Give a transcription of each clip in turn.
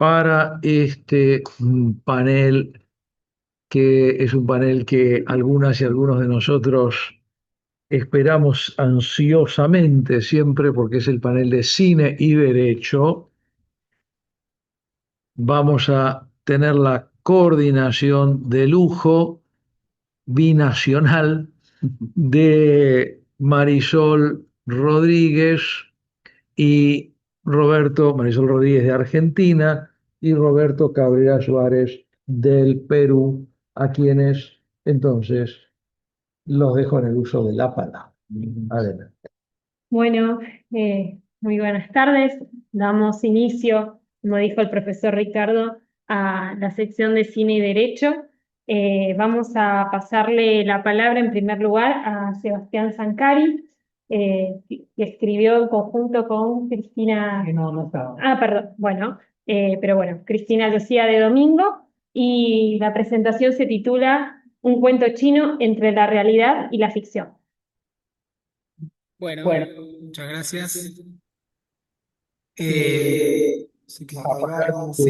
para este panel, que es un panel que algunas y algunos de nosotros esperamos ansiosamente siempre porque es el panel de cine y derecho. Vamos a tener la coordinación de lujo binacional de Marisol Rodríguez y Marisol Rodríguez de Argentina y Roberto Cabrera Suárez del Perú, a quienes entonces los dejo en el uso de la palabra. Adelante. Bueno, muy buenas tardes. Damos inicio, como dijo el profesor Ricardo, a la sección de Cine y Derecho. Vamos a pasarle la palabra en primer lugar a Sebastián Zancari, que escribió en conjunto con Cristina. No, no estaba. Ah, perdón. Bueno, pero bueno, Cristina Lucía de Domingo. Y la presentación se titula Un cuento chino entre la realidad y la ficción. Bueno, Bueno. muchas gracias. Sí,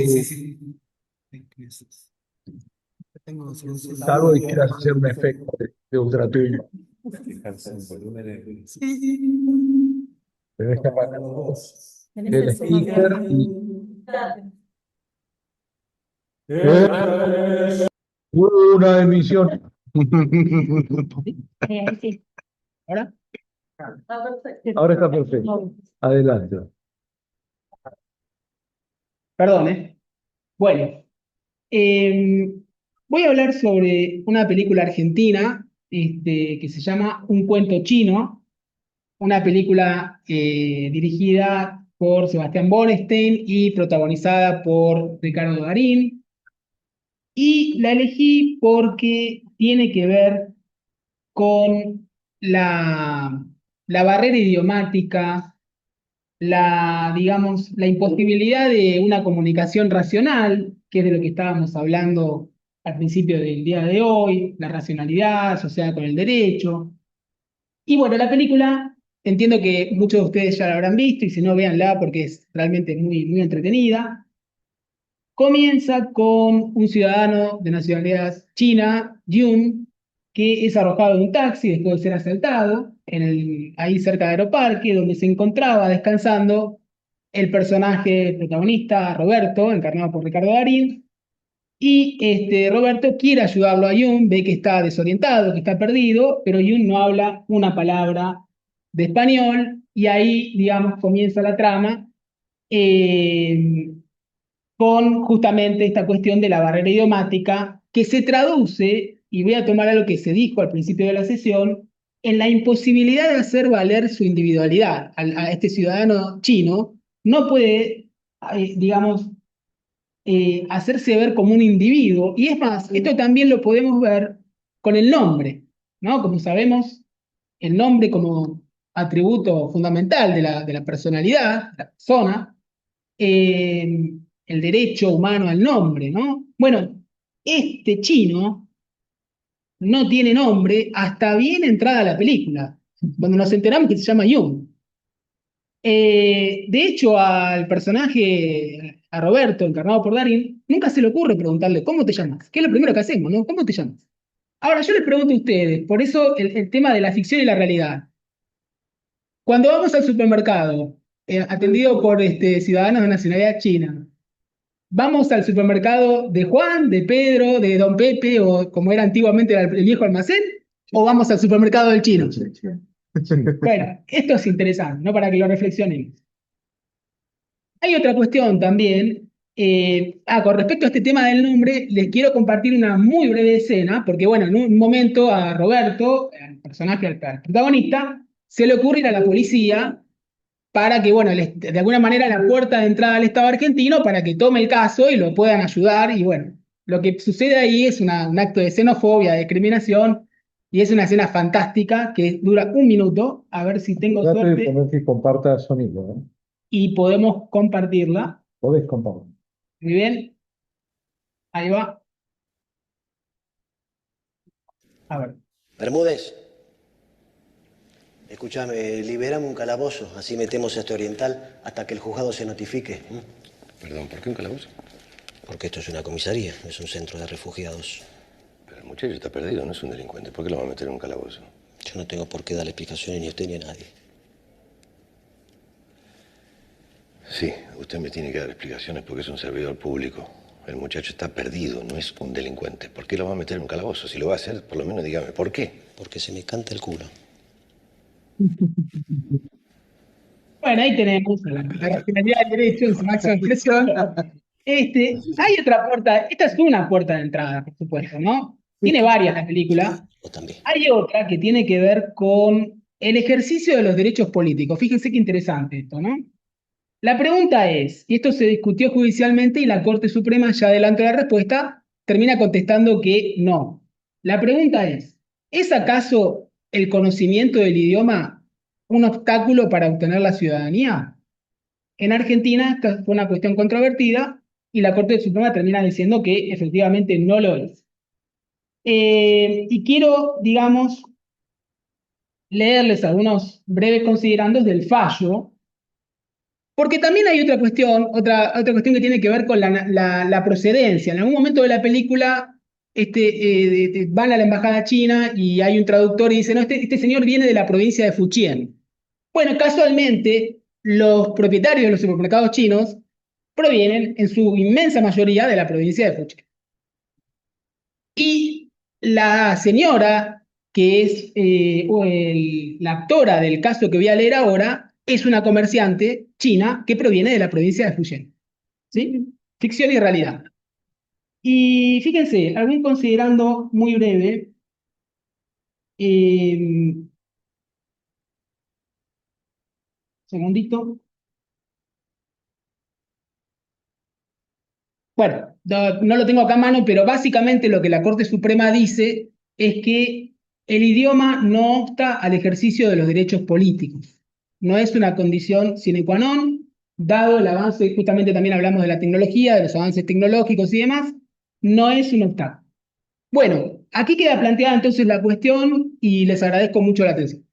sí, sí. Tengo Salvo que quieras hacer un efecto de ultratumba. Tenés que apagar el speaker y una emisión. Sí. ¿Ahora? Ahora está perfecto. Adelante. Perdón, ¿eh? Bueno, eh, voy a hablar sobre una película argentina que se llama Un cuento chino, una película dirigida por Sebastián Bornstein y protagonizada por Ricardo Darín. Y la elegí porque tiene que ver con la barrera idiomática, digamos, la imposibilidad de una comunicación racional, que es de lo que estábamos hablando al principio del día de hoy, la racionalidad asociada con el derecho. Y bueno, la película, entiendo que muchos de ustedes ya la habrán visto, y si no, véanla porque es realmente muy, muy entretenida. Comienza con un ciudadano de nacionalidad china, Yun, que es arrojado de un taxi después de ser asaltado ahí cerca de Aeroparque, donde se encontraba descansando el personaje protagonista, Roberto, encarnado por Ricardo Darín. Y Roberto quiere ayudarlo a Yun, ve que está desorientado, que está perdido, pero Yun no habla una palabra de español, y ahí, digamos, comienza la trama. Con justamente esta cuestión de la barrera idiomática, que se traduce, y voy a tomar algo que se dijo al principio de la sesión, en la imposibilidad de hacer valer su individualidad. A este ciudadano chino no puede, digamos, hacerse ver como un individuo, y es más, esto también lo podemos ver con el nombre, ¿no? Como sabemos, el nombre como atributo fundamental de la personalidad, de la persona, el derecho humano al nombre, ¿no? Bueno, este chino no tiene nombre hasta bien entrada la película, cuando nos enteramos que se llama Jung. De hecho, al personaje, a Roberto, encarnado por Darín, nunca se le ocurre preguntarle, ¿cómo te llamas? ¿Qué es lo primero que hacemos, no? ¿Cómo te llamas? Ahora, yo les pregunto a ustedes, por eso el tema de la ficción y la realidad. Cuando vamos al supermercado, atendido por ciudadanos de nacionalidad china, ¿vamos al supermercado de Juan, de Pedro, de Don Pepe, o como era antiguamente el viejo almacén? ¿O vamos al supermercado del chino? Bueno, esto es interesante, ¿no? Para que lo reflexionen. Hay otra cuestión también. Con respecto a este tema del nombre, les quiero compartir una muy breve escena, porque bueno, en un momento a Roberto, al personaje, al protagonista, se le ocurre ir a la policía para que, bueno, de alguna manera la puerta de entrada al Estado argentino para que tome el caso y lo puedan ayudar. Y bueno, lo que sucede ahí es un acto de xenofobia, de discriminación, y es una escena fantástica que dura un minuto. A ver si tengo Trate de suerte poner que comparta sonido, ¿eh? y podemos compartirla. Podés compartir. Muy bien, ahí va. A ver. Bermúdez, escúchame, liberame un calabozo, así metemos a este oriental hasta que el juzgado se notifique. Perdón, ¿por qué un calabozo? Porque esto es una comisaría, es un centro de refugiados. Pero el muchacho está perdido, no es un delincuente. ¿Por qué lo va a meter en un calabozo? Yo no tengo por qué darle explicaciones ni a usted ni a nadie. Sí, usted me tiene que dar explicaciones porque es un servidor público. El muchacho está perdido, no es un delincuente. ¿Por qué lo va a meter en un calabozo? Si lo va a hacer, por lo menos dígame, ¿por qué? Porque se me canta el culo. Bueno, ahí tenemos la racionalidad del derecho en su máxima expresión. Hay otra puerta, esta es una puerta de entrada, por supuesto, ¿no? Tiene varias la película. Yo también. Hay otra que tiene que ver con el ejercicio de los derechos políticos. Fíjense qué interesante esto, ¿no? La pregunta es, y esto se discutió judicialmente y la Corte Suprema, ya adelanto la respuesta, termina contestando que no. La pregunta ¿es acaso el conocimiento del idioma un obstáculo para obtener la ciudadanía? En Argentina esta fue una cuestión controvertida y la Corte Suprema termina diciendo que efectivamente no lo es. Y quiero, digamos, leerles algunos breves considerandos del fallo, porque también hay otra cuestión que tiene que ver con la procedencia. En algún momento de la película van a la embajada china y hay un traductor y dice, no, este señor viene de la provincia de Fujian. Bueno, casualmente, los propietarios de los supermercados chinos provienen en su inmensa mayoría de la provincia de Fujian. Y la señora, que es la actora del caso que voy a leer ahora, es una comerciante china que proviene de la provincia de Fujian. ¿Sí? Ficción y realidad. Y fíjense, algún considerando muy breve. Segundito. Bueno, no lo tengo acá a mano, pero básicamente lo que la Corte Suprema dice es que el idioma no obsta al ejercicio de los derechos políticos. No es una condición sine qua non, dado el avance, justamente también hablamos de la tecnología, de los avances tecnológicos y demás, no es un obstáculo. Bueno, aquí queda planteada entonces la cuestión y les agradezco mucho la atención.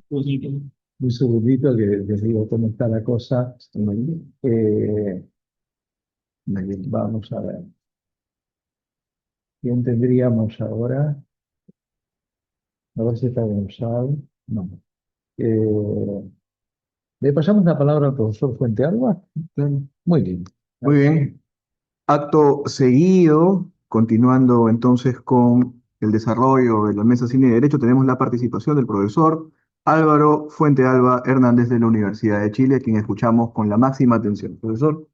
Un segundito que les digo cómo está la cosa. Eh, Vamos a ver. ¿Quién tendríamos ahora? A ver si está Gonzalo. No. Le pasamos la palabra al profesor Fuente Alba. Muy bien. Muy bien. Acto seguido, continuando entonces con el desarrollo de la mesa Cine y Derecho, tenemos la participación del profesor Álvaro Fuente Alba Hernández de la Universidad de Chile, a quien escuchamos con la máxima atención. Profesor.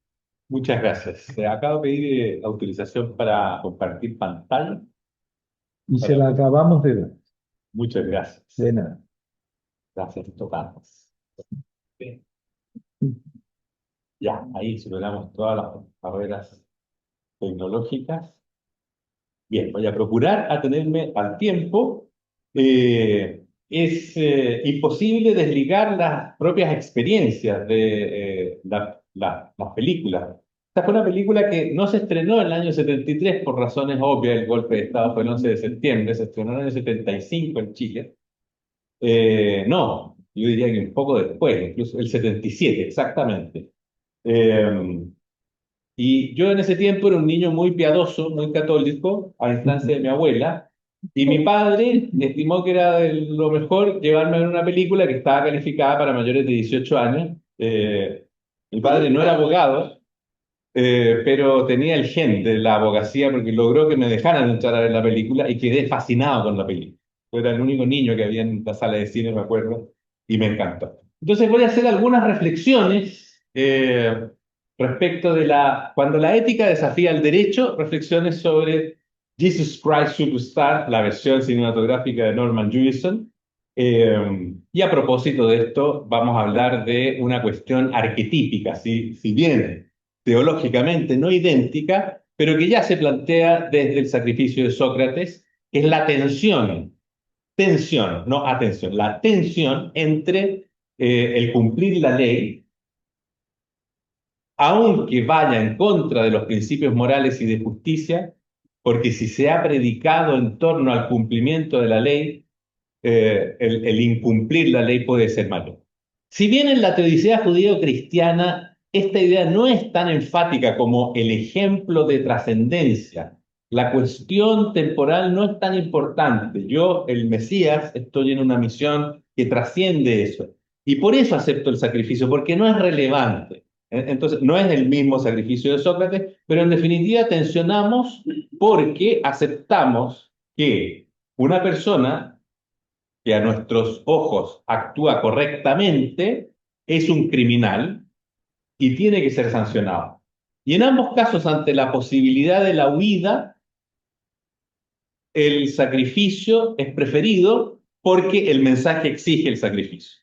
Muchas gracias. Acabo de pedir autorización para compartir pantalla. Y se la acabamos de dar. Muchas gracias. De nada. Gracias, tocamos. Bien. Ya, ahí superamos todas las barreras tecnológicas. Bien, voy a procurar atenerme al tiempo. Es imposible desligar las propias experiencias de las películas. Esta fue una película que no se estrenó en el año 73 por razones obvias. El golpe de Estado fue el 11 de septiembre, se estrenó en el año 75 en Chile. No, yo diría que un poco después, incluso el 77, exactamente. Y yo en ese tiempo era un niño muy piadoso, muy católico, a instancia de mi abuela, y mi padre estimó que era de lo mejor llevarme a ver una película que estaba calificada para mayores de 18 años. Mi padre no era abogado, pero tenía el gen de la abogacía porque logró que me dejaran entrar a ver la película y quedé fascinado con la película. Yo era el único niño que había en la sala de cine, me acuerdo, y me encantó. Entonces voy a hacer algunas reflexiones respecto de cuando la ética desafía el derecho, reflexiones sobre Jesus Christ Superstar, la versión cinematográfica de Norman Jewison. Y a propósito de esto, vamos a hablar de una cuestión arquetípica, si bien teológicamente no idéntica, pero que ya se plantea desde el sacrificio de Sócrates, que es la tensión, no atención, la tensión entre el cumplir la ley, aunque vaya en contra de los principios morales y de justicia, porque si se ha predicado en torno al cumplimiento de la ley, el incumplir la ley puede ser malo. Si bien en la teodicidad judío-cristiana esta idea no es tan enfática como el ejemplo de trascendencia, la cuestión temporal no es tan importante. Yo, el Mesías, estoy en una misión que trasciende eso. Y por eso acepto el sacrificio, porque no es relevante. Entonces, no es el mismo sacrificio de Sócrates, pero en definitiva tensionamos porque aceptamos que una persona que a nuestros ojos actúa correctamente es un criminal y tiene que ser sancionado. Y en ambos casos, ante la posibilidad de la huida, el sacrificio es preferido porque el mensaje exige el sacrificio.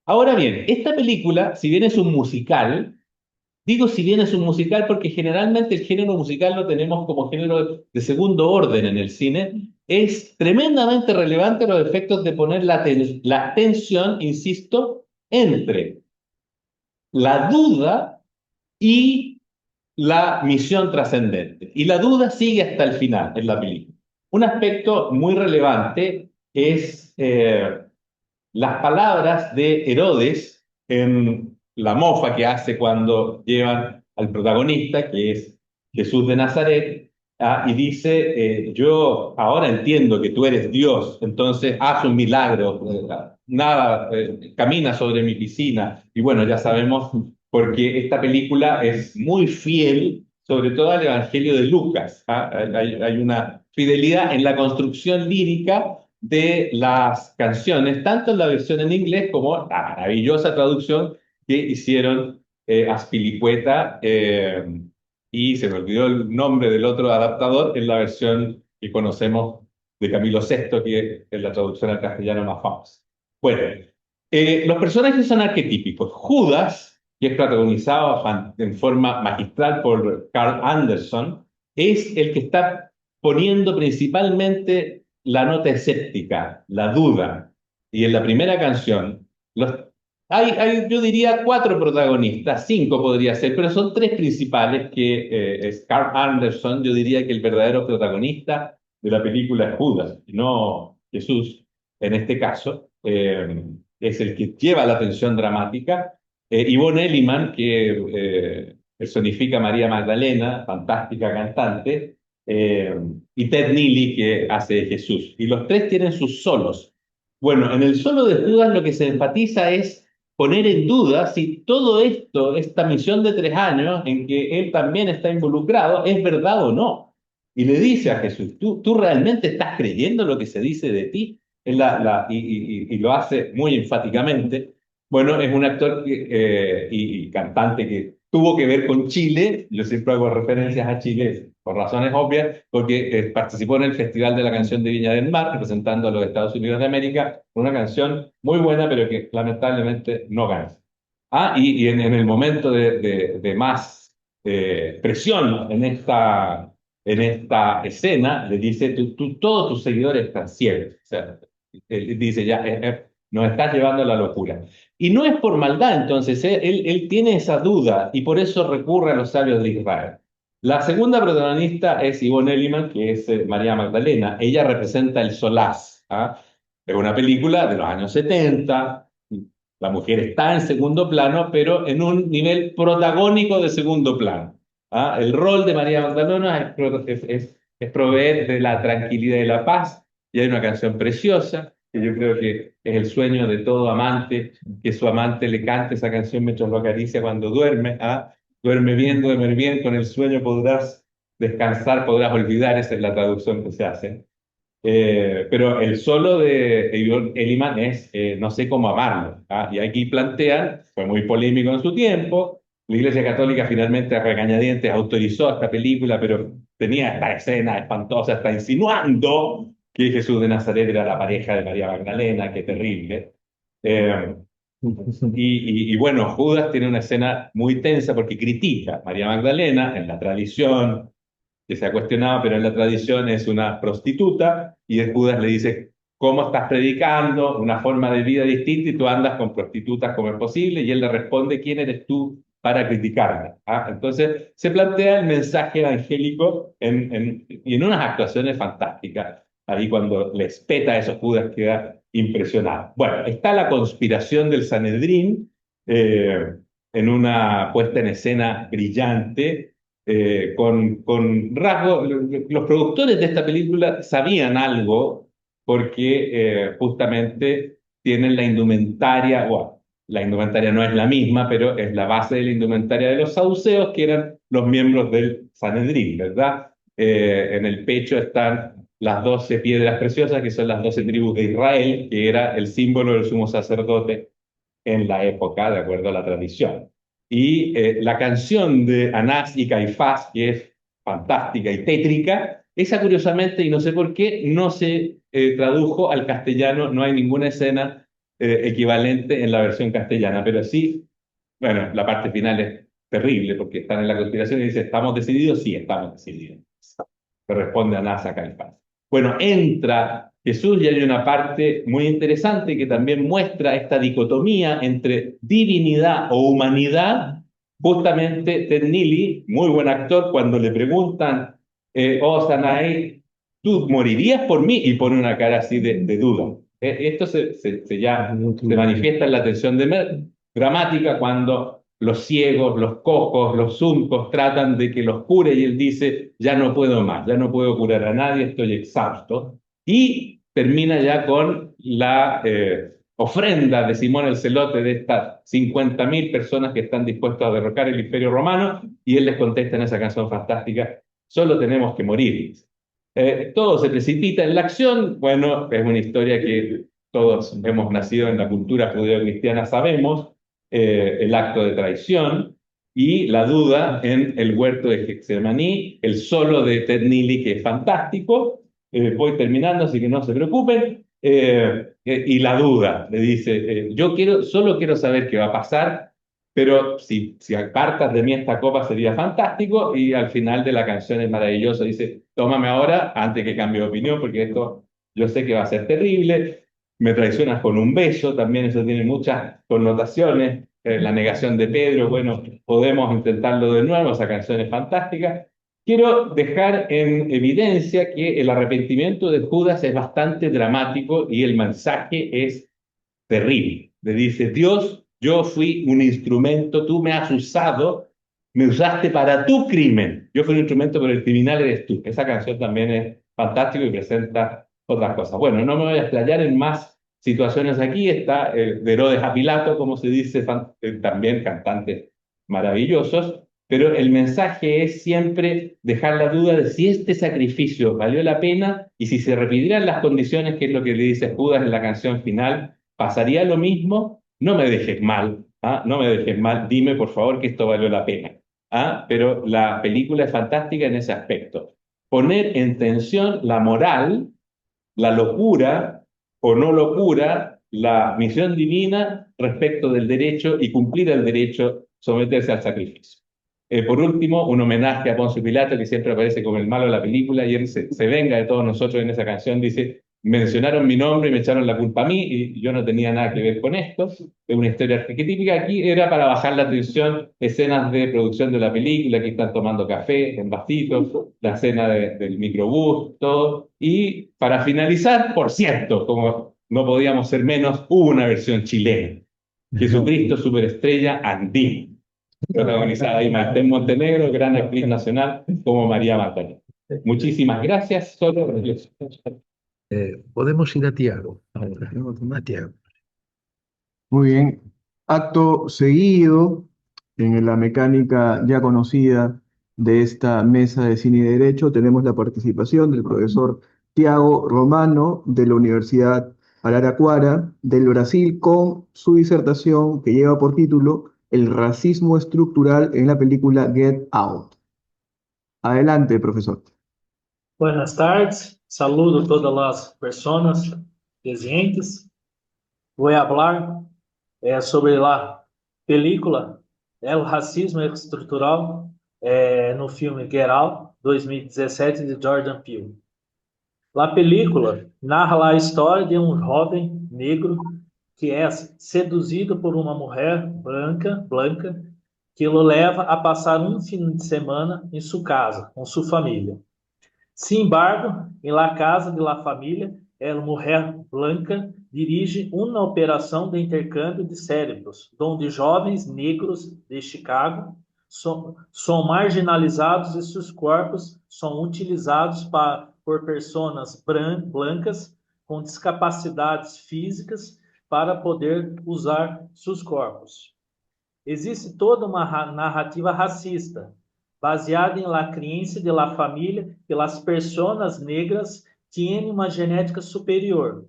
Ahora bien, esta película, si bien es un musical, digo si bien es un musical porque generalmente el género musical lo tenemos como género de segundo orden en el cine, es tremendamente relevante los efectos de poner la tensión, insisto, entre la duda y la misión trascendente. Y la duda sigue hasta el final en la película. Un aspecto muy relevante es las palabras de Herodes en la mofa que hace cuando llevan al protagonista, que es Jesús de Nazaret, y dice, yo ahora entiendo que tú eres Dios, entonces haz un milagro, nada, camina sobre mi piscina. Y bueno, ya sabemos porque esta película es muy fiel, sobre todo al Evangelio de Lucas. Hay una fidelidad en la construcción lírica de las canciones, tanto en la versión en inglés como la maravillosa traducción que hicieron Azpilicueta y se me olvidó el nombre del otro adaptador en la versión que conocemos de Camilo Sesto, que es la traducción al castellano más famosa. Bueno, los personajes son arquetípicos. Judas, que es protagonizado en forma magistral por Carl Anderson, es el que está poniendo principalmente la nota escéptica, la duda. Y en la primera canción, yo diría 4 protagonistas, 5 podría ser, pero son 3 principales que es Carl Anderson, yo diría que el verdadero protagonista de la película es Judas, y no Jesús, en este caso, es el que lleva la tensión dramática. Yvonne Elliman, que personifica a María Magdalena, fantástica cantante, y Ted Neely, que hace de Jesús. Y los 3 tienen sus solos. Bueno, en el solo de Judas lo que se enfatiza es poner en duda si todo esto, esta misión de 3 años en que él también está involucrado, es verdad o no. Y le dice a Jesús, ¿tú realmente estás creyendo lo que se dice de ti? Y lo hace muy enfáticamente. Bueno, es un actor y cantante que tuvo que ver con Chile. Yo siempre hago referencias a Chile por razones obvias, porque participó en el Festival de la Canción de Viña del Mar, representando a los Estados Unidos de América, una canción muy buena, pero que lamentablemente no ganó. Y en el momento de más presión en esta escena, le dice, todos tus seguidores están ciegos. O sea, él dice, ya, nos estás llevando a la locura. Y no es por maldad, entonces, él tiene esa duda y por eso recurre a los sabios de Israel. La segunda protagonista es Yvonne Elliman, que es María Magdalena. Ella representa el solaz. Es una película de los años 70. La mujer está en segundo plano, pero en un nivel protagónico de segundo plano. El rol de María Magdalena es proveer de la tranquilidad y la paz. Y hay una canción preciosa, que yo creo que es el sueño de todo amante, que su amante le cante esa canción mientras lo acaricia cuando duerme. Duerme bien, con el sueño podrás descansar, podrás olvidar, esa es la traducción que se hace. Pero el solo de Elliman es No sé cómo amarlo. Y aquí plantean, fue muy polémico en su tiempo, la Iglesia Católica finalmente a regañadientes autorizó esta película, pero tenía esta escena espantosa, está insinuando que Jesús de Nazaret era la pareja de María Magdalena, qué terrible. Y bueno, Judas tiene una escena muy tensa porque critica a María Magdalena en la tradición, que se ha cuestionado, pero en la tradición es una prostituta, y Judas le dice, ¿cómo estás predicando una forma de vida distinta y tú andas con prostitutas como es posible? Y él le responde, ¿quién eres tú para criticarme? Entonces se plantea el mensaje evangélico y en unas actuaciones fantásticas. ahí cuando les peta a esos Judas queda impresionado. Bueno, está la conspiración del Sanedrín, en una puesta en escena brillante, con rasgos. Los productores de esta película sabían algo porque justamente tienen la indumentaria, bueno, la indumentaria no es la misma, pero es la base de la indumentaria de los saduceos, que eran los miembros del Sanedrín, ¿verdad? En el pecho están las 12 piedras preciosas, que son las 12 tribus de Israel, que era el símbolo del sumo sacerdote en la época, de acuerdo a la tradición. Y la canción de Anás y Caifás, que es fantástica y tétrica, esa curiosamente, y no sé por qué, no se tradujo al castellano, no hay ninguna escena equivalente en la versión castellana, pero sí, bueno, la parte final es terrible porque están en la conspiración y dice, ¿estamos decididos? Sí, estamos decididos. Le responde Anás a Caifás. Bueno, entra Jesús y hay una parte muy interesante que también muestra esta dicotomía entre divinidad o humanidad. Justamente Ted Neely, muy buen actor, cuando le preguntan, oh Sanae, ¿tú morirías por mí? Y pone una cara así de duda. Esto ya se manifiesta en la tensión dramática cuando los ciegos, los cojos, los zuncos tratan de que los cure y él dice, ya no puedo más, ya no puedo curar a nadie, estoy exhausto. Y termina ya con la ofrenda de Simón el Celote de estas 50.000 personas que están dispuestas a derrocar el Imperio Romano, y él les contesta en esa canción fantástica, solo tenemos que morir. Todo se precipita en la acción. Bueno, es una historia que todos hemos nacido en la cultura judeo-cristiana, sabemos, el acto de traición y la duda en el huerto de Getsemaní, el solo de Ted Neely, que es fantástico. Voy terminando, así que no se preocupen. Y la duda, le dice, solo quiero saber qué va a pasar, pero si apartas de mí esta copa sería fantástico. Y al final de la canción es maravilloso, dice, tómame ahora antes que cambie de opinión, porque esto yo sé que va a ser terrible. Me traicionas con un beso, también eso tiene muchas connotaciones. La negación de Pedro, bueno, podemos intentarlo de nuevo, esa canción es fantástica. Quiero dejar en evidencia que el arrepentimiento de Judas es bastante dramático y el mensaje es terrible. Le dice, Dios, yo fui un instrumento, tú me has usado, me usaste para tu crimen. Yo fui un instrumento, pero el criminal eres tú. Esa canción también es fantástica y presenta otras cosas. Bueno, no me voy a explayar en más situaciones aquí. Está de Herodes a Pilato, como se dice, también cantantes maravillosos. Pero el mensaje es siempre dejar la duda de si este sacrificio valió la pena y si se repitieran las condiciones, que es lo que le dice Judas en la canción final, ¿pasaría lo mismo? No me dejes mal, ¿ah? No me dejes mal, dime por favor que esto valió la pena. ¿Ah? Pero la película es fantástica en ese aspecto. Poner en tensión la moral, la locura o no locura, la misión divina respecto del derecho y cumplir el derecho, someterse al sacrificio. Por último, un homenaje a Poncio Pilato, que siempre aparece como el malo de la película, y él se venga de todos nosotros en esa canción, dice, mencionaron mi nombre y me echaron la culpa a mí, y yo no tenía nada que ver con esto. Es una historia arquetípica. Aquí era para bajar la tensión, escenas de producción de la película, que están tomando café en vasitos, la escena del microbús, todo. Y para finalizar, por cierto, como no podíamos ser menos, hubo una versión chilena. Jesucristo Superestrella Andino, protagonizada ahí Martín Montenegro, gran actriz nacional, como María Magdalena. Muchísimas gracias. Podemos ir a Tiago ahora. A Tiago. Muy bien. Acto seguido, en la mecánica ya conocida de esta mesa de cine y derecho, tenemos la participación del profesor Tiago Romano de la Universidad Araraquara del Brasil con su disertación que lleva por título El racismo estructural en la película Get Out. Adelante, profesor. Buenas tardes, saludo a todas las personas presentes. Voy a hablar sobre la película El racismo estrutural no filme Get Out, 2017, de Jordan Peele. La película narra a história de um jovem negro que é seduzido por uma mulher branca, que o leva a passar um fim de semana em sua casa, com sua família. Sin embargo, em la casa de la família, ela mulher blanca dirige uma operação de intercâmbio de cérebros, onde jovens negros de Chicago são marginalizados e seus corpos são utilizados por pessoas brancas com discapacidades físicas para poder usar seus corpos. Existe toda uma narrativa racista, baseada em la crença de la família que as pessoas negras têm uma genética superior,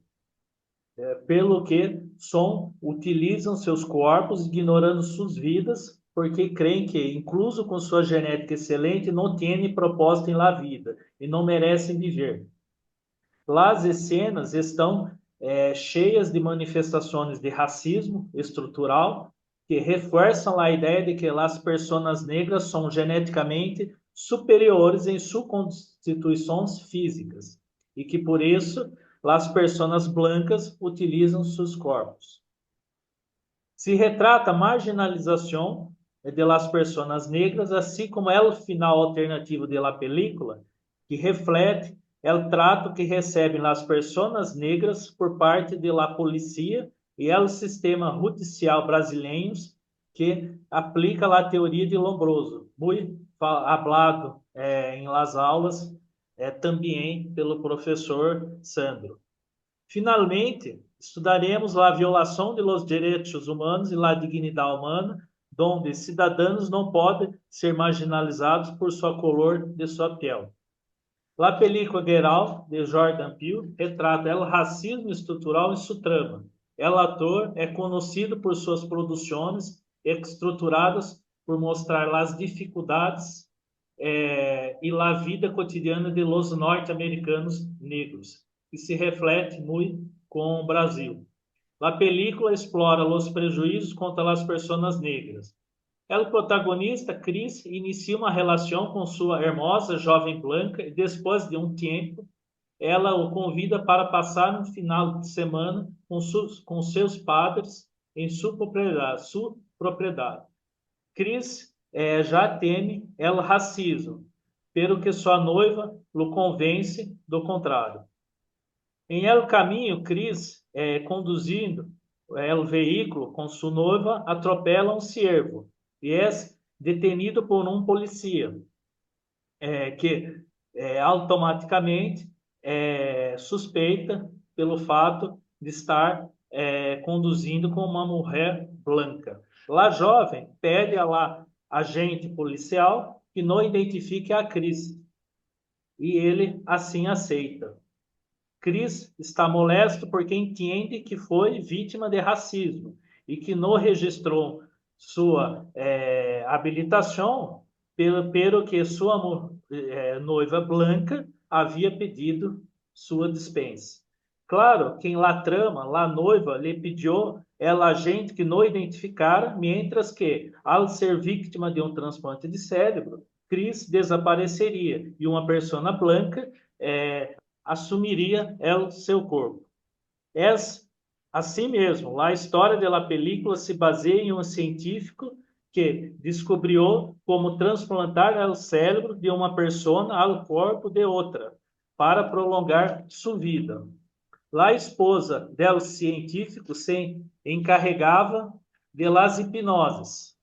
pelo que utilizam seus corpos, ignorando suas vidas, porque creem que, incluso com sua genética excelente, não têm propósito em la vida e não merecem viver. As cenas estão cheias de manifestações de racismo estrutural que reforçam a ideia de que as pessoas negras são geneticamente superiores em suas constituições físicas e que, por isso, as pessoas brancas utilizam seus corpos. Se retrata a marginalização de las pessoas negras, assim como é o final alternativo da película, que reflete o trato que recebem as pessoas negras por parte da polícia e o sistema judicial brasileiro que aplica a teoria de Lombroso, muito hablado em las aulas também pelo professor Sandro. Finalmente, estudaremos a violação de los direitos humanos e a dignidade humana, onde cidadãos não podem ser marginalizados por sua cor de sua pele. A película Get Out, de Jordan Peele, retrata o racismo estrutural em sua trama. O ator é conhecido por suas produções estruturadas por mostrar as dificuldades e a vida cotidiana de los norte-americanos negros, que se reflete muito com o Brasil. A película explora os prejuízos contra as pessoas negras. O protagonista, Chris, inicia uma relação com sua hermosa jovem branca e, depois de um tempo, ela o convida para passar um final de semana com seus padres em sua propriedade. Chris já teme o racismo, pelo que sua noiva o convence do contrário. Em el caminho, Chris, conduzindo o veículo com sua noiva, atropela um ciervo e é detenido por um polícia que automaticamente suspeita pelo fato de estar conduzindo com uma mulher branca. A jovem pede a lá agente policial que não identifique a Chris e ele assim aceita. Chris está molesto porque entende que foi vítima de racismo e que não registrou sua habilitação pelo que sua noiva branca havia pedido sua dispensa. Claro que em la trama, a noiva lhe pediu ela agente que não identificara, mientras que, ao ser vítima de um transplante de cérebro, Chris desapareceria e uma pessoa branca assumiria o seu corpo. É assim mesmo, a história da película se baseia em um científico que descobriu como transplantar o cérebro de uma pessoa ao corpo de outra, para prolongar sua vida. A esposa do científico se encarregava de las hipnoses.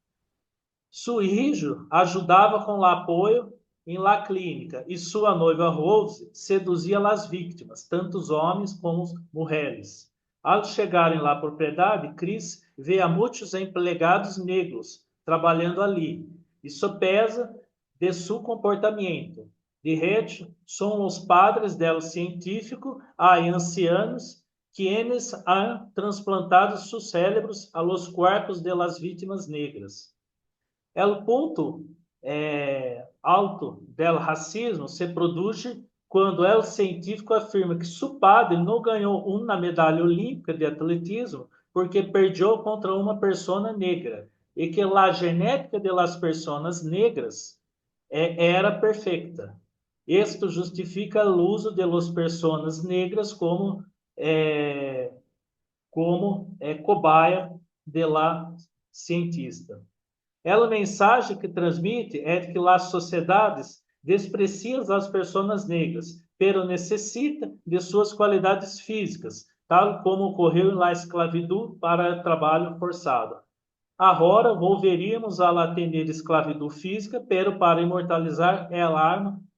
Seu hijo ajudava com o apoio em la clínica e sua noiva Rose seduzia as vítimas, tanto os homens como as mulheres. Ao chegarem lá à propriedade, Chris vê a muitos empregados negros trabalhando ali e sopesa de seu comportamento. De hecho, são os padres do científico a ancianos quienes han transplantado seus cérebros a los cuerpos de las vítimas negras. O ponto alto do racismo se produz quando o científico afirma que seu padre não ganhou uma medalha olímpica de atletismo porque perdeu contra uma pessoa negra e que a genética de las pessoas negras era perfeita. Isto justifica o uso de las pessoas negras como cobaia de la cientista. A mensagem que transmite é que as sociedades desprecia as pessoas negras, pero necessita de suas qualidades físicas, tal como ocorreu na escravidão para trabalho forçado. Agora volveríamos a la tener escravidão física, pero para imortalizar el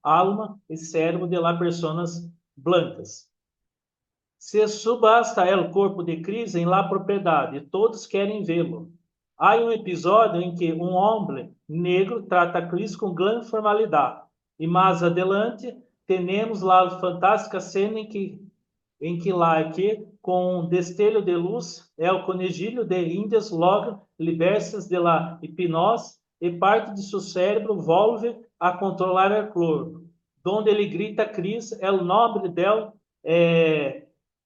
alma e cérebro de las personas blancas. Se subasta el corpo de Cris em la propriedade, todos querem vê-lo. Há episódio em que homem negro trata a Cris com grande formalidade. E mais adelante, temos lá a fantástica cena em que lá que, com um destello de luz, o conejilho de índias logo libertas de la hipnose e parte de seu cérebro volve a controlar o corpo, donde ele grita a Cris, o nome del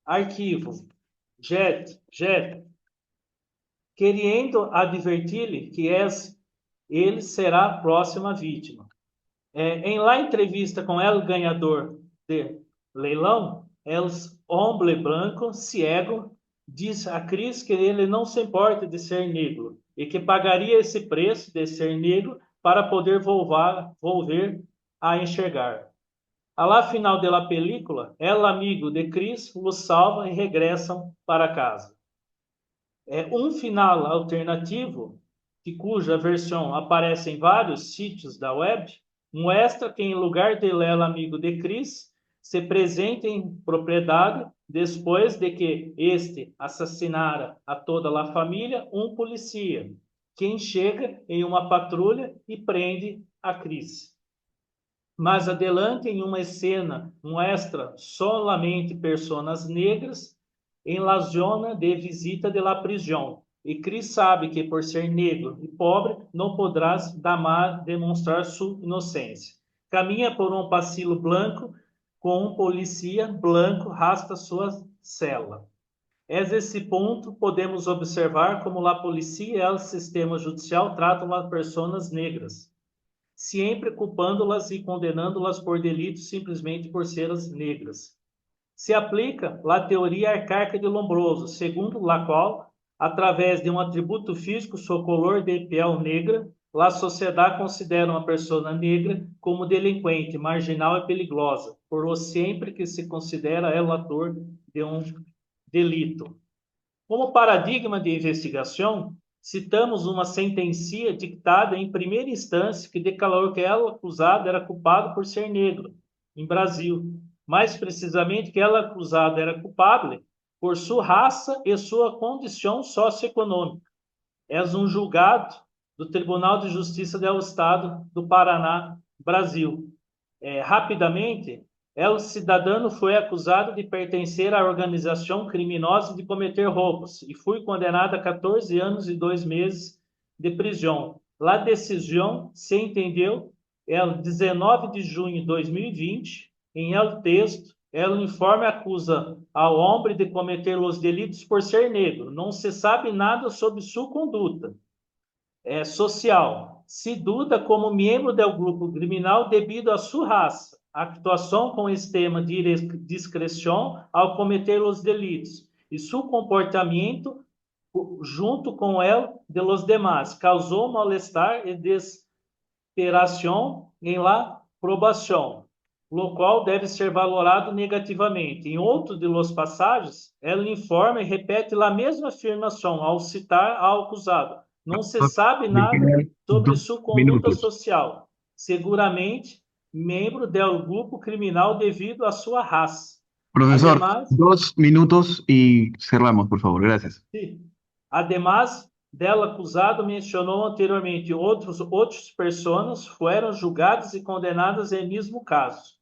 arquivo, Jet, querendo advertir-lhe que ele será a próxima vítima. Em la entrevista com el ganhador de leilão, el homem branco, ciego, diz a Cris que ele não se importa de ser negro e que pagaria esse preço de ser negro para poder volver a enxergar. A la final da película, el amigo de Cris o salva e regressam para casa. Final alternativo, cuja versão aparece em vários sítios da web, mostra que em lugar de el amigo de Cris se presente em propriedade depois de que este assassinara a toda a família, polícia, quem chega em uma patrulha e prende a Cris. Mais adelante, em uma cena, mostra solamente pessoas negras em la zona de visita de la prisão. E Cris sabe que por ser negro e pobre, não podrás jamais demonstrar sua inocência. Caminha por um pasillo branco com polícia branco rasta sua cela. Esse ponto podemos observar como a polícia e o sistema judicial tratam as pessoas negras, sempre culpando-las e condenando-las por delitos simplesmente por serem negras. Se aplica a teoria arcaica de Lombroso, segundo a qual, através de um atributo físico, sua color de piel negra, a sociedade considera uma pessoa negra como delinquente, marginal e perigosa, por lo sempre que se considera el ator de um delito. Como paradigma de investigação, citamos uma sentença dictada em primeira instância que declarou que o acusado era culpado por ser negro, em Brasil. Mais precisamente que o acusado era culpável por sua raça e sua condição socioeconômica. É julgado do Tribunal de Justiça do Estado do Paraná, Brasil. Rapidamente, o cidadão foi acusado de pertencer à organização criminosa e de cometer roubos e foi condenado a 14 anos e 2 meses de prisão. A decisão se entendeu 19 de junho de 2020. Em el texto, o informe acusa ao homem de cometer os delitos por ser negro. Não se sabe nada sobre sua conduta social. Se duda como membro do grupo criminal devido à sua raça, actuação com extrema discrição ao cometer os delitos e seu comportamento junto com el de los demás causou mal-estar e desesperação em la probação, lo qual deve ser valorado negativamente. Em outro de los passagens, el informe repete a mesma afirmação ao citar ao acusado. Não se sabe nada sobre sua conduta social. Seguramente, membro do grupo criminal devido à sua raça. Profesor, Además, 2 minutos y cerramos, por favor. Gracias. sí. Además, del acusado mencionou anteriormente outras pessoas foram julgadas e condenadas em mesmo caso.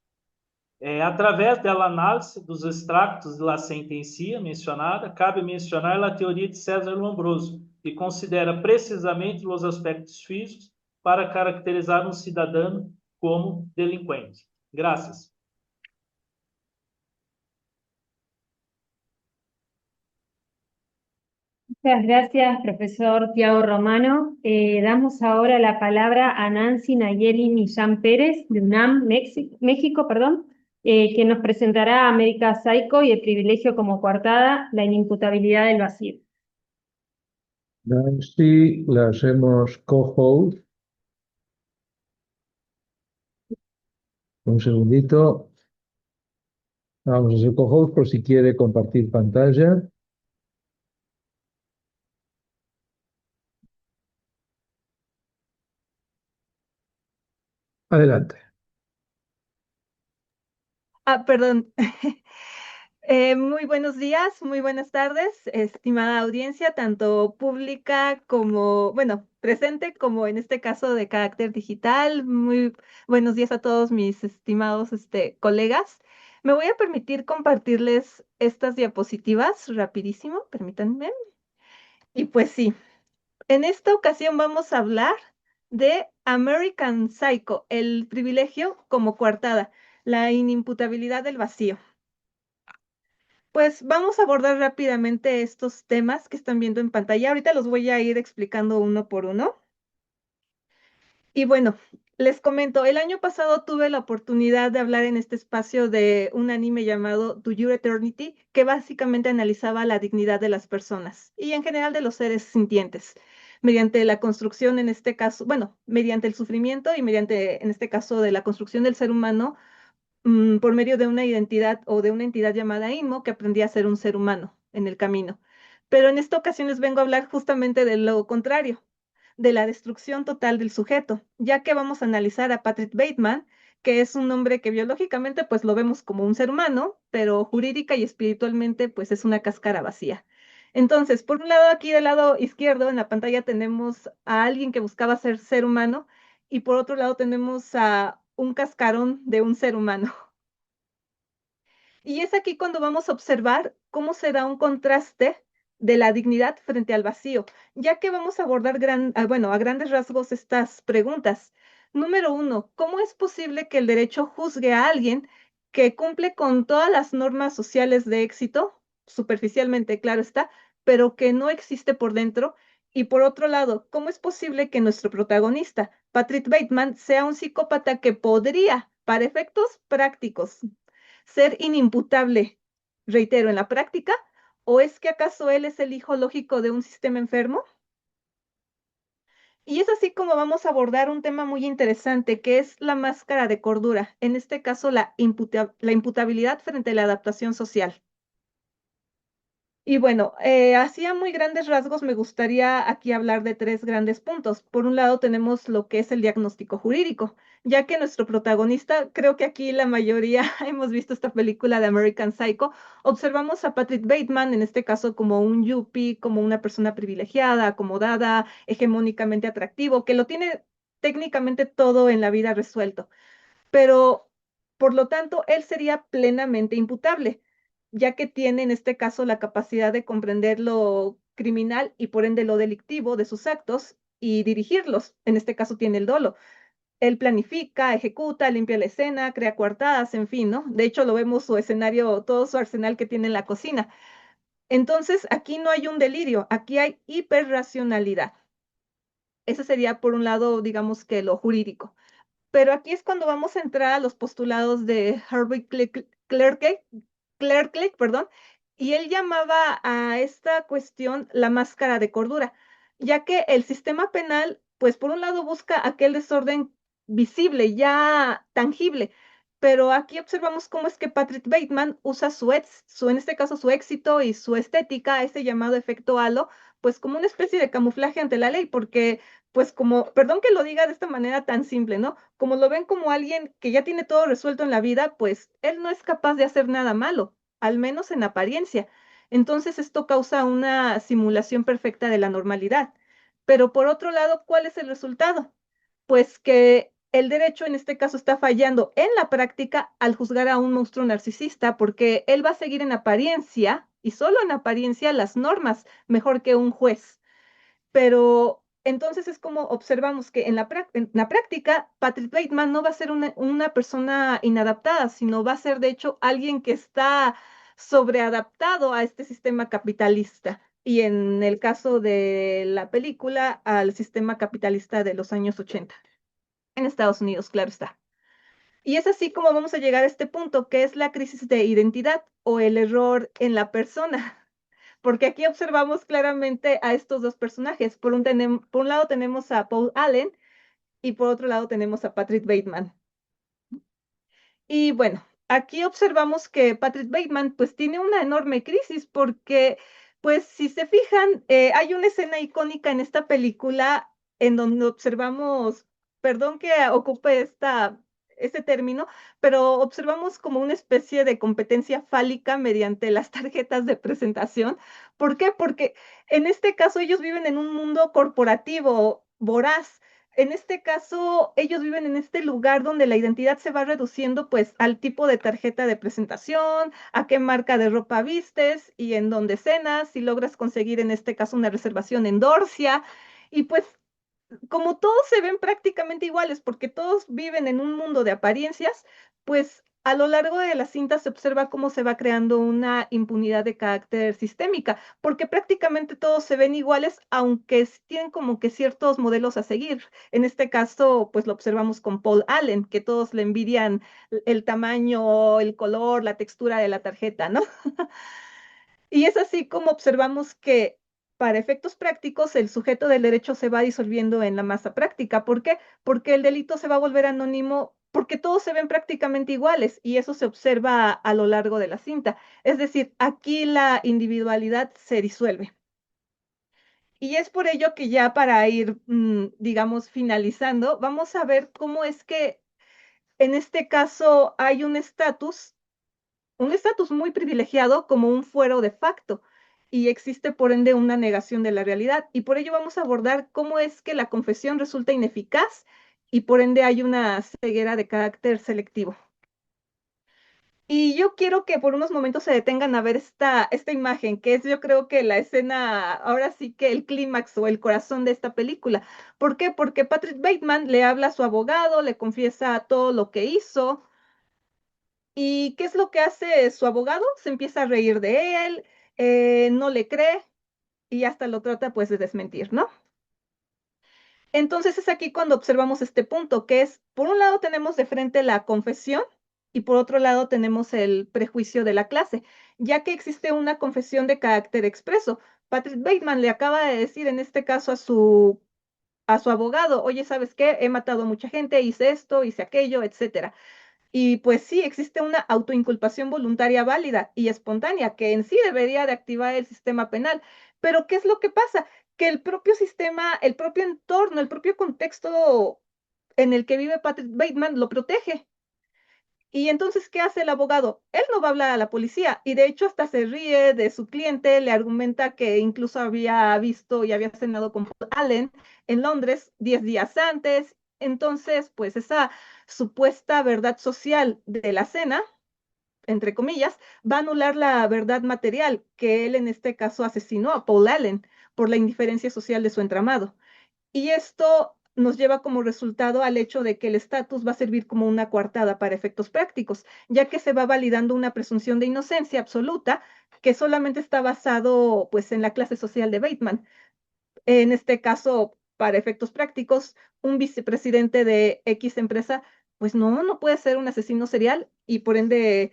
Através da análise dos extractos da sentença mencionada, cabe mencionar a teoria de César Lombroso, que considera precisamente os aspectos físicos para caracterizar um cidadão como delinquente. Graças. Muchas gracias, profesor Tiago Romano. Damos ahora la palabra a Nancy Nayeli Millán Pérez, de UNAM, México, que nos presentará América Psycho y el privilegio como coartada, la inimputabilidad del vacío. Nancy, la hacemos co-host. Un segundito. Vamos a hacer co-host por si quiere compartir pantalla. Adelante. Perdón. Muy buenos días, muy buenas tardes, estimada audiencia, tanto pública como, bueno, presente como en este caso de carácter digital. Muy buenos días a todos mis estimados colegas. Me voy a permitir compartirles estas diapositivas rapidísimo, permítanme. Y pues sí, en esta ocasión vamos a hablar de American Psycho, el privilegio como coartada, la inimputabilidad del vacío. Pues vamos a abordar rápidamente estos temas que están viendo en pantalla. Ahorita los voy a ir explicando uno por uno. Y bueno, les comento, el año pasado tuve la oportunidad de hablar en este espacio de un anime llamado Do Your Eternity, que básicamente analizaba la dignidad de las personas y en general de los seres sintientes, mediante la construcción, en este caso, bueno, mediante el sufrimiento y mediante, en este caso, de la construcción del ser humano por medio de una identidad o de una entidad llamada Inmo que aprendía a ser un ser humano en el camino. Pero en esta ocasión les vengo a hablar justamente de lo contrario, de la destrucción total del sujeto, ya que vamos a analizar a Patrick Bateman, que es un hombre que biológicamente pues lo vemos como un ser humano, pero jurídica y espiritualmente pues es una cáscara vacía. Entonces, por un lado, aquí del lado izquierdo en la pantalla tenemos a alguien que buscaba ser humano y por otro lado tenemos a un cascarón de un ser humano. Y es aquí cuando vamos a observar cómo se da un contraste de la dignidad frente al vacío, ya que vamos a abordar bueno, a grandes rasgos estas preguntas. Número uno, ¿cómo es posible que el derecho juzgue a alguien que cumple con todas las normas sociales de éxito, superficialmente, claro está, pero que no existe por dentro? Y por otro lado, ¿cómo es posible que nuestro protagonista, Patrick Bateman, sea un psicópata que podría, para efectos prácticos, ser inimputable, reitero, en la práctica? ¿O es que acaso él es el hijo lógico de un sistema enfermo? Y es así como vamos a abordar un tema muy interesante, que es la máscara de cordura, en este caso la imputabilidad frente a la adaptación social. Y bueno, así a muy grandes rasgos me gustaría aquí hablar de tres grandes puntos. Por un lado tenemos lo que es el diagnóstico jurídico, ya que nuestro protagonista, creo que aquí la mayoría hemos visto esta película de American Psycho, observamos a Patrick Bateman, en este caso como un yuppie, como una persona privilegiada, acomodada, hegemónicamente atractivo, que lo tiene técnicamente todo en la vida resuelto, pero por lo tanto, él sería plenamente imputable, ya que tiene en este caso la capacidad de comprender lo criminal y por ende lo delictivo de sus actos y dirigirlos. En este caso tiene el dolo. Él planifica, ejecuta, limpia la escena, crea coartadas, en fin, ¿no? De hecho, lo vemos su escenario, todo su arsenal que tiene en la cocina. Entonces, aquí no hay un delirio, aquí hay hiperracionalidad. Ese sería, por un lado, digamos que lo jurídico. Pero aquí es cuando vamos a entrar a los postulados de Herbert Clerke, perdón, y él llamaba a esta cuestión la máscara de cordura, ya que el sistema penal, pues por un lado busca aquel desorden visible, ya tangible, pero aquí observamos cómo es que Patrick Bateman usa en este caso su éxito y su estética, ese llamado efecto halo, pues como una especie de camuflaje ante la ley, porque pues como, perdón que lo diga de esta manera tan simple, ¿no? Como lo ven como alguien que ya tiene todo resuelto en la vida, pues él no es capaz de hacer nada malo, al menos en apariencia. Entonces esto causa una simulación perfecta de la normalidad. Pero por otro lado, ¿cuál es el resultado? Pues que el derecho en este caso está fallando en la práctica al juzgar a un monstruo narcisista, porque él va a seguir en apariencia y solo en apariencia las normas mejor que un juez. Pero entonces es como observamos que en la práctica, Patrick Bateman no va a ser una persona inadaptada, sino va a ser de hecho alguien que está sobreadaptado a este sistema capitalista. Y en el caso de la película, al sistema capitalista de los años 80, en Estados Unidos, claro está. Y es así como vamos a llegar a este punto, que es la crisis de identidad o el error en la persona. Porque aquí observamos claramente a estos dos personajes. Por un lado tenemos a Paul Allen y por otro lado tenemos a Patrick Bateman. Y bueno, aquí observamos que Patrick Bateman pues tiene una enorme crisis porque pues si se fijan, hay una escena icónica en esta película en donde observamos, perdón que ocupe este término, pero observamos como una especie de competencia fálica mediante las tarjetas de presentación. ¿Por qué? Porque en este caso ellos viven en un mundo corporativo voraz. En este caso, ellos viven en este lugar donde la identidad se va reduciendo pues al tipo de tarjeta de presentación, a qué marca de ropa vistes y en dónde cenas, si logras conseguir en este caso una reservación en Dorcia. Y pues como todos se ven prácticamente iguales porque todos viven en un mundo de apariencias, pues a lo largo de la cinta se observa cómo se va creando una impunidad de carácter sistémica, porque prácticamente todos se ven iguales, aunque tienen como que ciertos modelos a seguir. En este caso, pues lo observamos con Paul Allen, que todos le envidian el tamaño, el color, la textura de la tarjeta, ¿no? Y es así como observamos que para efectos prácticos el sujeto del derecho se va disolviendo en la masa práctica. ¿Por qué? Porque el delito se va a volver anónimo porque todos se ven prácticamente iguales y eso se observa a lo largo de la cinta. Es decir, aquí la individualidad se disuelve. Y es por ello que ya para ir, digamos, finalizando, vamos a ver cómo es que en este caso hay un estatus muy privilegiado como un fuero de facto y existe por ende una negación de la realidad. Y por ello vamos a abordar cómo es que la confesión resulta ineficaz y por ende hay una ceguera de carácter selectivo. Y yo quiero que por unos momentos se detengan a ver esta imagen, que es yo creo que la escena, ahora sí que el clímax o el corazón de esta película. ¿Por qué? Porque Patrick Bateman le habla a su abogado, le confiesa todo lo que hizo, ¿y qué es lo que hace su abogado? Se empieza a reír de él, no le cree y hasta lo trata pues de desmentir, ¿no? Entonces es aquí cuando observamos este punto, que es, por un lado tenemos de frente la confesión y por otro lado tenemos el prejuicio de la clase, ya que existe una confesión de carácter expreso. Patrick Bateman le acaba de decir en este caso a su abogado, oye, ¿sabes qué? He matado a mucha gente, hice esto, hice aquello, etcétera. Y pues sí, existe una autoinculpación voluntaria válida y espontánea que en sí debería de activar el sistema penal. Pero ¿qué es lo que pasa? Que el propio sistema, el propio entorno, el propio contexto en el que vive Patrick Bateman lo protege. Y entonces, ¿qué hace el abogado? Él no va a hablar a la policía y de hecho hasta se ríe de su cliente, le argumenta que incluso había visto y había cenado con Paul Allen en Londres 10 días antes. Entonces, pues esa supuesta verdad social de la cena, entre comillas, va a anular la verdad material que él en este caso asesinó a Paul Allen por la indiferencia social de su entramado. Y esto nos lleva como resultado al hecho de que el estatus va a servir como una coartada para efectos prácticos, ya que se va validando una presunción de inocencia absoluta que solamente está basado pues en la clase social de Bateman. En este caso, para efectos prácticos, un vicepresidente de X empresa, pues no puede ser un asesino serial y por ende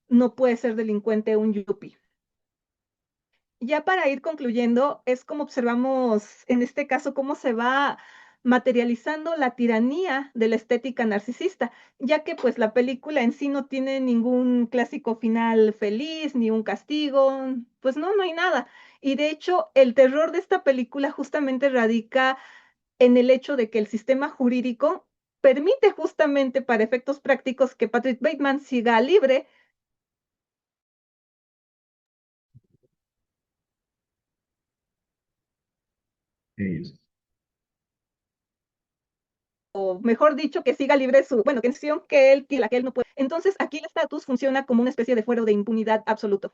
no puede ser delincuente un yuppie. Ya para ir concluyendo, es como observamos en este caso cómo se va materializando la tiranía de la estética narcisista, ya que pues la película en sí no tiene ningún clásico final feliz, ni un castigo, pues no hay nada. Y de hecho, el terror de esta película justamente radica en el hecho de que el sistema jurídico permite justamente para efectos prácticos que Patrick Bateman siga libre Sí. o mejor dicho, que siga libre su, bueno, que él no puede. Entonces, aquí el estatus funciona como una especie de fuero de impunidad absoluto.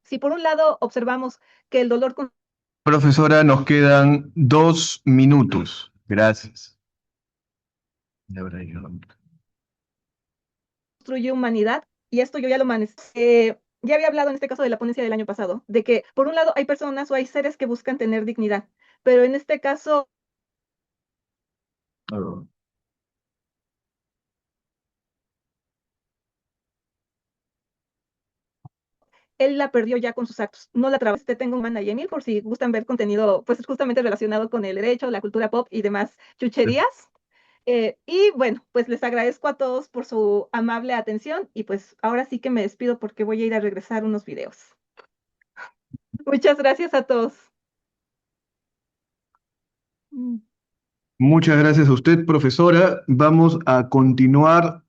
Si por un lado observamos que el dolor Profesora, nos quedan 2 minutos. Gracias. Ya habrá yo. construye humanidad, y esto yo ya lo ya había hablado en este caso de la ponencia del año pasado, de que por un lado hay personas o hay seres que buscan tener dignidad, pero en este caso Claro. él la perdió ya con sus actos, no la trabajó. Tengo un man y Emil por si gustan ver contenido, pues justamente relacionado con el derecho, la cultura pop y demás chucherías. Y bueno, pues les agradezco a todos por su amable atención y pues ahora sí que me despido porque voy a ir a regresar unos videos. Muchas gracias a todos. Mm. Muchas gracias a usted, profesora. Vamos a continuar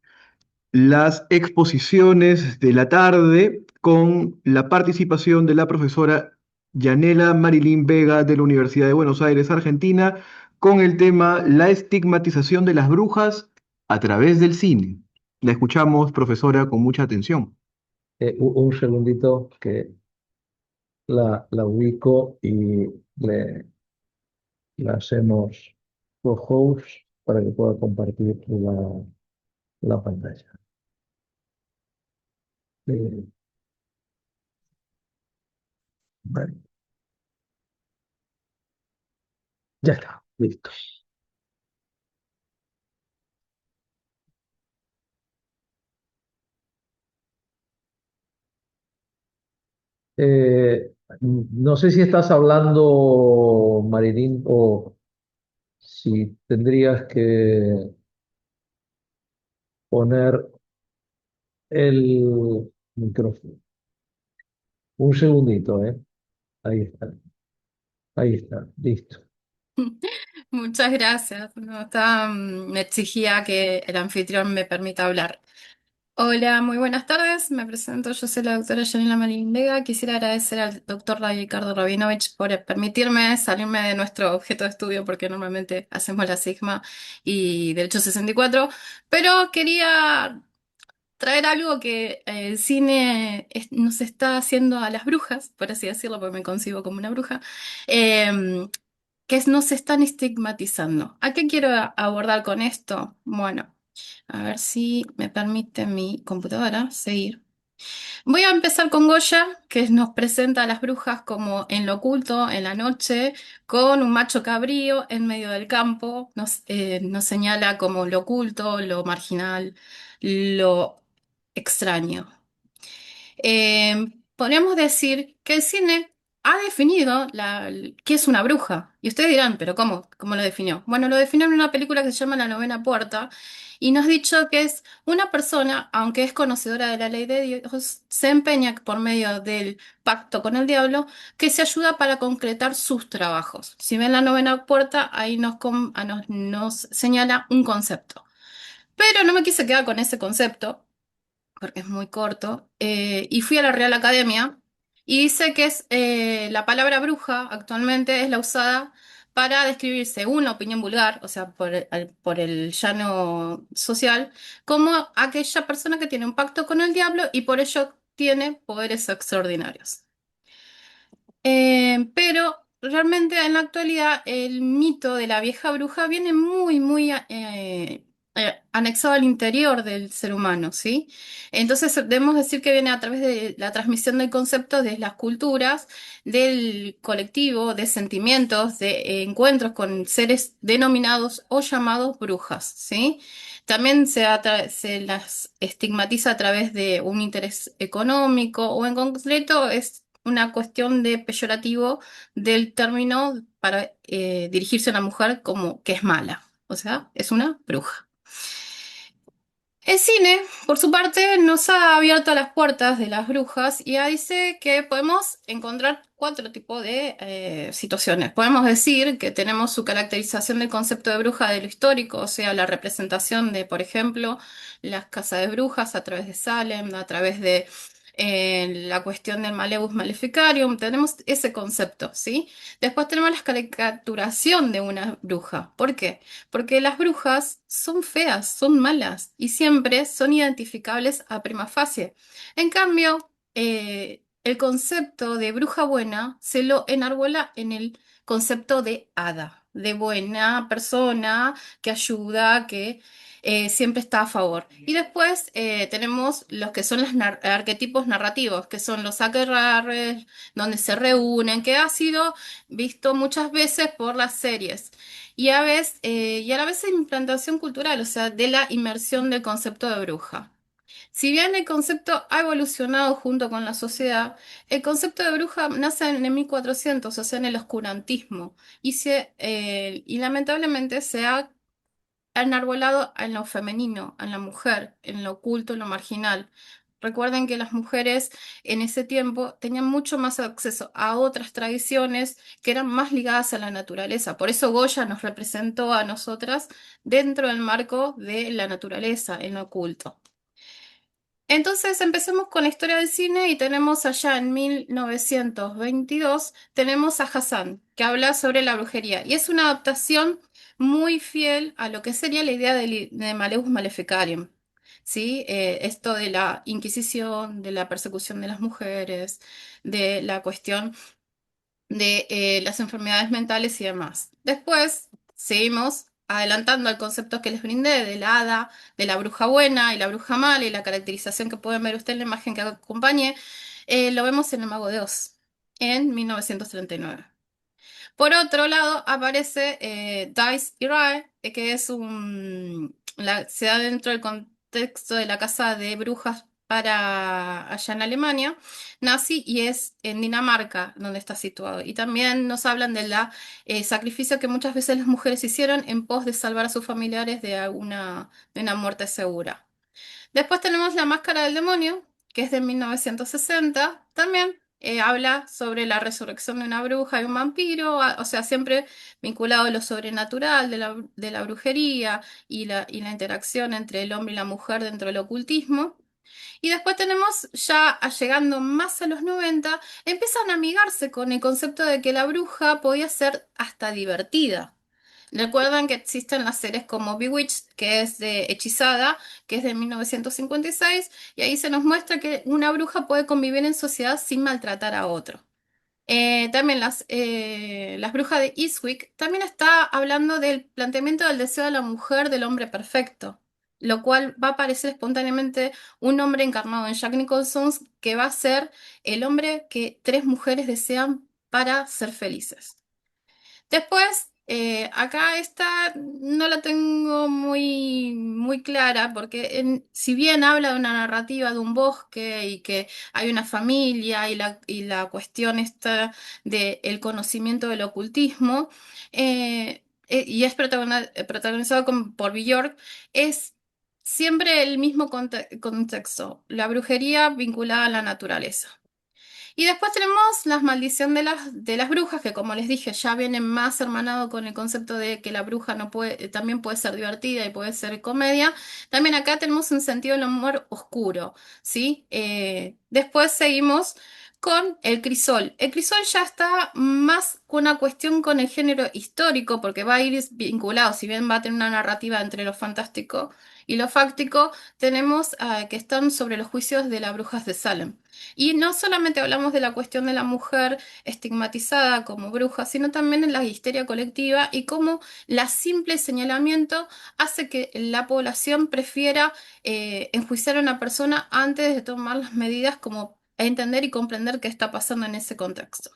las exposiciones de la tarde con la participación de la profesora Yanela Marilyn Vega de la Universidad de Buenos Aires, Argentina, con el tema La estigmatización de las brujas a través del cine. La escuchamos, profesora, con mucha atención. Un segundito que la ubico y la hacemos co-host para que pueda compartir la pantalla. Eh, vale, ya está, listo. No sé si estás hablando, Marilyn, o si tendrías que poner el micrófono. Un segundito, ¿eh? Ahí está, ahí está, listo. Muchas gracias. No, me exigía que el anfitrión me permita hablar. Hola, muy buenas tardes. Me presento, yo soy la doctora Janela Marín Vega. Quisiera agradecer al doctor Ricardo Rabinovich por permitirme salirme de nuestro objeto de estudio, porque normalmente hacemos la Sigma y Derecho 64, pero quería traer algo que el cine nos está haciendo a las brujas, por así decirlo, porque me concibo como una bruja, em, nos están estigmatizando. ¿A qué quiero abordar con esto? Bueno, a ver si me permite mi computadora seguir. Voy a empezar con Goya, que nos presenta a las brujas como en lo oculto, en la noche, con un macho cabrío en medio del campo. Nos señala como lo oculto, lo marginal, lo extraño. Podríamos decir que el cine ha definido qué es una bruja. Y ustedes dirán, ¿pero cómo? ¿Cómo lo definió? Bueno, lo definió en una película que se llama La Novena Puerta y nos ha dicho que es una persona, aunque es conocedora de la ley de Dios, se empeña por medio del pacto con el diablo que se ayuda para concretar sus trabajos. Si ven La Novena Puerta, ahí nos señala un concepto. Pero no me quise quedar con ese concepto porque es muy corto, y fui a la Real Academia y dice que la palabra bruja actualmente es la usada para describirse una opinión vulgar, o sea, por el llano social, como aquella persona que tiene un pacto con el diablo y por ello tiene poderes extraordinarios. Pero realmente en la actualidad el mito de la vieja bruja viene muy anexado al interior del ser humano, ¿sí? Entonces debemos decir que viene a través de la transmisión del concepto de las culturas, del colectivo, de sentimientos, de encuentros con seres denominados o llamados brujas, ¿sí? También se las estigmatiza a través de un interés económico o en concreto es una cuestión de peyorativo del término para dirigirse a una mujer como que es mala, o sea, es una bruja. El cine, por su parte, nos ha abierto las puertas de las brujas y dice que podemos encontrar cuatro tipos de situaciones. Podemos decir que tenemos su caracterización del concepto de bruja de lo histórico, o sea, la representación de, por ejemplo, las casas de brujas a través de Salem, a través de la cuestión del Malleus Maleficarium. Tenemos ese concepto, ¿sí? Después tenemos la caricaturación de una bruja. ¿Por qué? Porque las brujas son feas, son malas y siempre son identificables a prima facie. En cambio, el concepto de bruja buena se lo enarbola en el concepto de hada, de buena persona que ayuda, que siempre está a favor. Y después tenemos los que son los arquetipos narrativos, que son los aquelarres, donde se reúnen, que ha sido visto muchas veces por las series. Y a la vez implantación cultural, o sea, de la inmersión del concepto de bruja. Si bien el concepto ha evolucionado junto con la sociedad, el concepto de bruja nace en el 1400, o sea, en el oscurantismo, y lamentablemente se ha enarbolado en lo femenino, en la mujer, en lo oculto, en lo marginal. Recuerden que las mujeres en ese tiempo tenían mucho más acceso a otras tradiciones que eran más ligadas a la naturaleza. Por eso Goya nos representó a nosotras dentro del marco de la naturaleza, en lo oculto. Entonces empecemos con la historia del cine y tenemos allá en 1922, tenemos a Hassan, que habla sobre la brujería. Y es una adaptación muy fiel a lo que sería la idea de Maleus Maleficarium. ¿Sí? Esto de la Inquisición, de la persecución de las mujeres, de la cuestión de las enfermedades mentales y demás. Después seguimos adelantando al concepto que les brindé de la hada, de la bruja buena y la bruja mala y la caracterización que pueden ver ustedes en la imagen que acompañé, lo vemos en El Mago de Oz, en 1939. Por otro lado, aparece Dice Irae, que es se da dentro del contexto de la casa de brujas para allá en Alemania, nazi, y es en Dinamarca donde está situado. Y también nos hablan del sacrificio que muchas veces las mujeres hicieron en pos de salvar a sus familiares de una muerte segura. Después tenemos La Máscara del Demonio, que es de 1960. También habla sobre la resurrección de una bruja y un vampiro, o sea, siempre vinculado a lo sobrenatural, de la brujería y la interacción entre el hombre y la mujer dentro del ocultismo. Y después tenemos, ya llegando más a los 90, empiezan a amigarse con el concepto de que la bruja podía ser hasta divertida. Recuerdan que existen las series como Bewitched, que es de Hechizada, que es de 1956, y ahí se nos muestra que una bruja puede convivir en sociedad sin maltratar a otro. También las brujas de Eastwick también está hablando del planteamiento del deseo de la mujer del hombre perfecto, lo cual va a aparecer espontáneamente un hombre encarnado en Jack Nicholson que va a ser el hombre que tres mujeres desean para ser felices. Después, acá esta no la tengo muy clara porque si bien habla de una narrativa de un bosque y que hay una familia y la cuestión esta del conocimiento del ocultismo, y es protagonizado por Bjork, es siempre el mismo contexto, la brujería vinculada a la naturaleza. Y después tenemos la maldición de las brujas, que como les dije, ya viene más hermanado con el concepto de que la bruja no puede, también puede ser divertida y puede ser comedia. También acá tenemos un sentido del humor oscuro, ¿sí? Después seguimos con el crisol. El crisol ya está más con una cuestión con el género histórico, porque va a ir vinculado, si bien va a tener una narrativa entre lo fantástico y lo fáctico, tenemos que están sobre los juicios de las brujas de Salem. Y no solamente hablamos de la cuestión de la mujer estigmatizada como bruja, sino también en la histeria colectiva y cómo la simple señalamiento hace que la población prefiera enjuiciar a una persona antes de tomar las medidas como entender y comprender qué está pasando en ese contexto.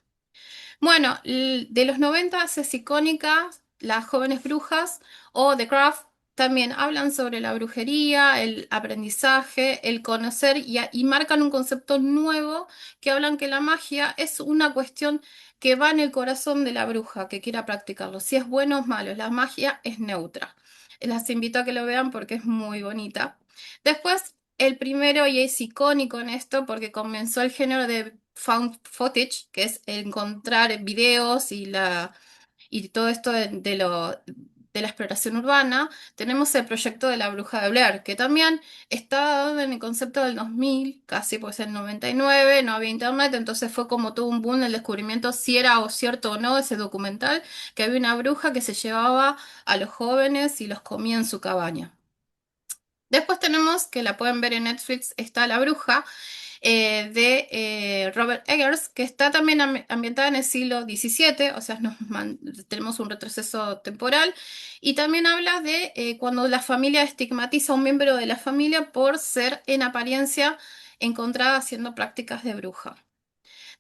Bueno, de los 90 es icónica Las jóvenes brujas o The Craft. También hablan sobre la brujería, el aprendizaje, el conocer y marcan un concepto nuevo que hablan que la magia es una cuestión que va en el corazón de la bruja que quiera practicarlo. Si es bueno o es malo, la magia es neutra. Las invito a que lo vean porque es muy bonita. Después, el primero, y es icónico en esto porque comenzó el género de found footage, que es encontrar videos y todo esto de la exploración urbana. Tenemos el proyecto de la Bruja de Blair, que también está dado en el concepto del 2000, casi pues el 99, no había internet, entonces fue como todo un boom el descubrimiento si era o cierto o no ese documental, que había una bruja que se llevaba a los jóvenes y los comía en su cabaña. Después tenemos, que la pueden ver en Netflix, está La Bruja, de Robert Eggers, que está también ambientada en el siglo XVII, o sea, tenemos un retroceso temporal, y también habla de cuando la familia estigmatiza a un miembro de la familia por ser en apariencia encontrada haciendo prácticas de bruja.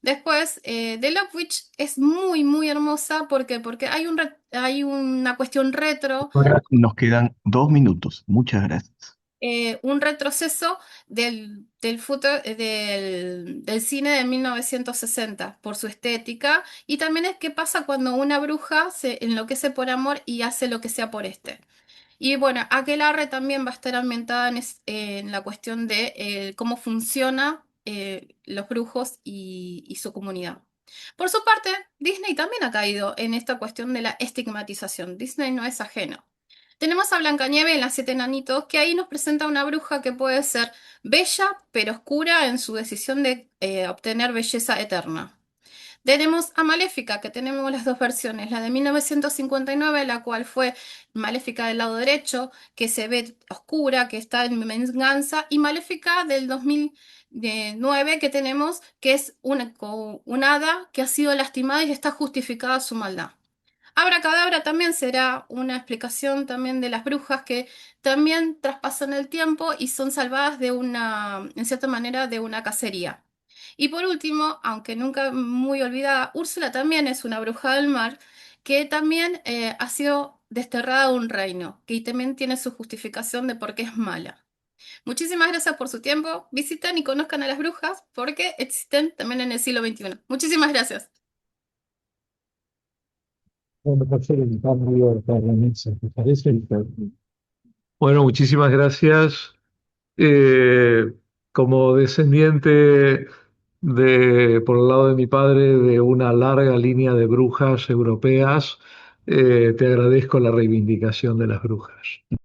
Después, The Love Witch es muy hermosa porque hay una cuestión retro, Ahora nos quedan 2 minutos. Muchas gracias. un retroceso del cine de 1960 por su estética y también es qué pasa cuando una bruja se enloquece por amor y hace lo que sea por este. Y bueno, Aquelarre también va a estar ambientada en la cuestión de cómo funciona los brujos y su comunidad. Por su parte, Disney también ha caído en esta cuestión de la estigmatización. Disney no es ajeno. Tenemos a Blancanieves en Las Siete Enanitos, que ahí nos presenta una bruja que puede ser bella, pero oscura en su decisión de obtener belleza eterna. Tenemos a Maléfica, que tenemos las dos versiones, la de 1959, la cual fue Maléfica del lado derecho, que se ve oscura, que está en venganza, y Maléfica del 2009, que tenemos, que es una hada que ha sido lastimada y está justificada su maldad. Abracadabra también será una explicación también de las brujas que también traspasan el tiempo y son salvadas de una, en cierta manera, de una cacería. Y por último, aunque nunca muy olvidada, Úrsula también es una bruja del mar que también ha sido desterrada de un reino, que también tiene su justificación de por qué es mala. Muchísimas gracias por su tiempo. Visiten y conozcan a las brujas porque existen también en el siglo XXI. Muchísimas gracias. Vamos a hacer el cambio para la mesa, ¿te parece? Bueno, muchísimas gracias. Eh, Como descendiente por el lado de mi padre, de una larga línea de brujas europeas, te agradezco la reivindicación de las brujas.